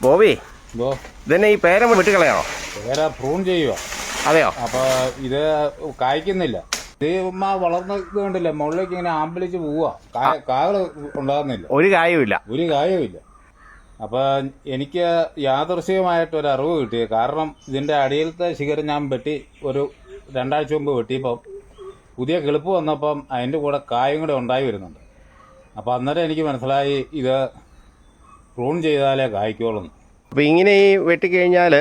ബോബി, എന്തോ ഇതന്നെ ഈ പേര വെട്ടിക്കളയാണോ? പേര പ്രൂൺ ചെയ്യുക. അതെയോ? അപ്പൊ ഇത് കായ്ക്കുന്നില്ല. ഇത് വളർന്ന ഇത് കണ്ടില്ല, മുകളിലേക്ക് ഇങ്ങനെ ആമ്പലിച്ച് പോവുക. കായകൾ ഉണ്ടാകുന്നില്ല, ഒരു കായുമില്ല. ഒരു കായവുമില്ല. അപ്പൊ എനിക്ക് യാദൃശ്ചികമായിട്ടൊരു അറിവ് കിട്ടി. കാരണം ഇതിന്റെ അടിയിലത്തെ ശിഖരം ഞാൻ വെട്ടി ഒരു 2 ആഴ്ച മുമ്പ് വെട്ടിയപ്പം പുതിയ കിളിപ്പ് വന്നപ്പം അതിൻ്റെ കൂടെ കായും കൂടെ ഉണ്ടായി വരുന്നുണ്ട്. അപ്പം അന്നേരം എനിക്ക് മനസ്സിലായി ഇത് പ്രൂൺ ചെയ്താലേ കായ്ക്കുള്ളൂ. അപ്പോൾ ഇങ്ങനെ ഈ വെട്ടിക്കഴിഞ്ഞാൽ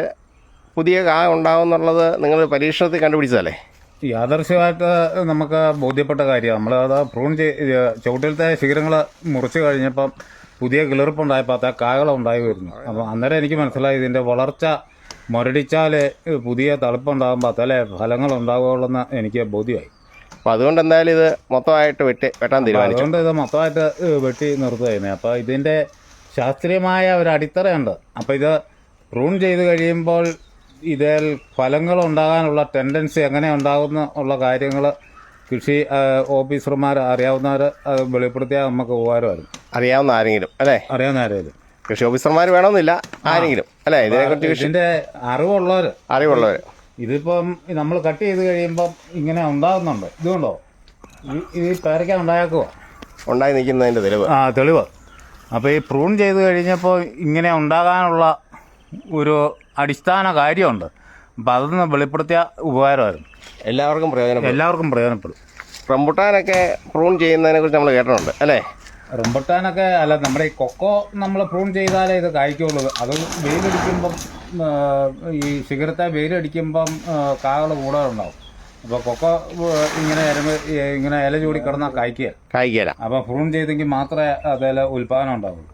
പുതിയ കായ ഉണ്ടാവും എന്നുള്ളത് നിങ്ങൾ പരീക്ഷണത്തിൽ കണ്ടുപിടിച്ചതല്ലേ? യാദർശ്യമായിട്ട് നമുക്ക് ബോധ്യപ്പെട്ട കാര്യമാണ്. നമ്മളത് പ്രൂൺ ചുവട്ടിലത്തെ ശിഖരങ്ങൾ മുറിച്ച് കഴിഞ്ഞപ്പം പുതിയ കിളിർപ്പുണ്ടായപ്പോൾ അത് കായകളുണ്ടായി വരുന്നു. അപ്പോൾ അന്നേരം എനിക്ക് മനസ്സിലായി ഇതിൻ്റെ വളർച്ച മുരടിച്ചാൽ പുതിയ തളിപ്പുണ്ടാകുമ്പോൾ അതല്ലേ ഫലങ്ങൾ ഉണ്ടാകുകയുള്ളെന്ന് എനിക്ക് ബോധ്യമായി. അപ്പോൾ അതുകൊണ്ട് എന്തായാലും ഇത് മൊത്തമായിട്ട് വെട്ടാൻ തീരുമാനിച്ചു. അതുകൊണ്ട് ഇത് മൊത്തമായിട്ട് വെട്ടി നിർത്തുകയായിരുന്നു. അപ്പോൾ ഇതിൻ്റെ ശാസ്ത്രീയമായ ഒരു അടിത്തറയുണ്ട്. അപ്പോൾ ഇത് പ്രൂൺ ചെയ്ത് കഴിയുമ്പോൾ ഇതിൽ ഫലങ്ങൾ ഉണ്ടാകാനുള്ള ടെൻഡൻസി എങ്ങനെ ഉണ്ടാകുന്ന ഉള്ള കാര്യങ്ങൾ കൃഷി ഓഫീസർമാർ അറിയാവുന്നവർ അത് വെളിപ്പെടുത്തിയാൽ നമുക്ക് ഉപകാരമായിരുന്നു. അറിയാവുന്ന ആരെങ്കിലും അല്ലേ? അറിയാവുന്ന ആരെങ്കിലും, കൃഷി ഓഫീസർമാർ വേണമെന്നില്ല, ആരെങ്കിലും അല്ലേ? ഇതിന്റെ അറിവുള്ളവർ. ഇതിപ്പം നമ്മൾ കട്ട് ചെയ്ത് കഴിയുമ്പം ഇങ്ങനെ ഉണ്ടാകുന്നുണ്ട്. ഇതുകൊണ്ടോ ഈ പേരയ്ക്ക ഉണ്ടായി നിൽക്കുന്നതിൻ്റെ തെളിവ്. അപ്പോൾ ഈ പ്രൂൺ ചെയ്ത് കഴിഞ്ഞപ്പോൾ ഇങ്ങനെ ഉണ്ടാകാനുള്ള ഒരു അടിസ്ഥാന കാര്യമുണ്ട്. അപ്പം അതൊന്ന് വെളിപ്പെടുത്തിയ ഉപകാരമായിരുന്നു. എല്ലാവർക്കും പ്രയോജനപ്പെടും. റംബുട്ടാനൊക്കെ പ്രൂൺ ചെയ്യുന്നതിനെ കുറിച്ച് നമ്മൾ കേട്ടിട്ടുണ്ട് അല്ലേ? റംബുട്ടാനൊക്കെ അല്ല, നമ്മുടെ ഈ കൊക്കോ നമ്മൾ പ്രൂൺ ചെയ്താലേ ഇത് കായ്ക്കുള്ളൂ. അത് വെയിലടിക്കുമ്പം ഈ ശിഖരത്തെ വെയിലടിക്കുമ്പം കാകൾ കൂടുതൽ ഉണ്ടാവും. അപ്പോൾ കൊക്കോ ഇങ്ങനെ ഇല ചൂടി കിടന്നാൽ കായ്ക്കുകയില്ല. കായ്ക്കുകയില്ല. അപ്പോൾ പ്രൂൺ ചെയ്തെങ്കിൽ മാത്രമേ അതിൽ ഉൽപ്പാദനം ഉണ്ടാവുള്ളൂ.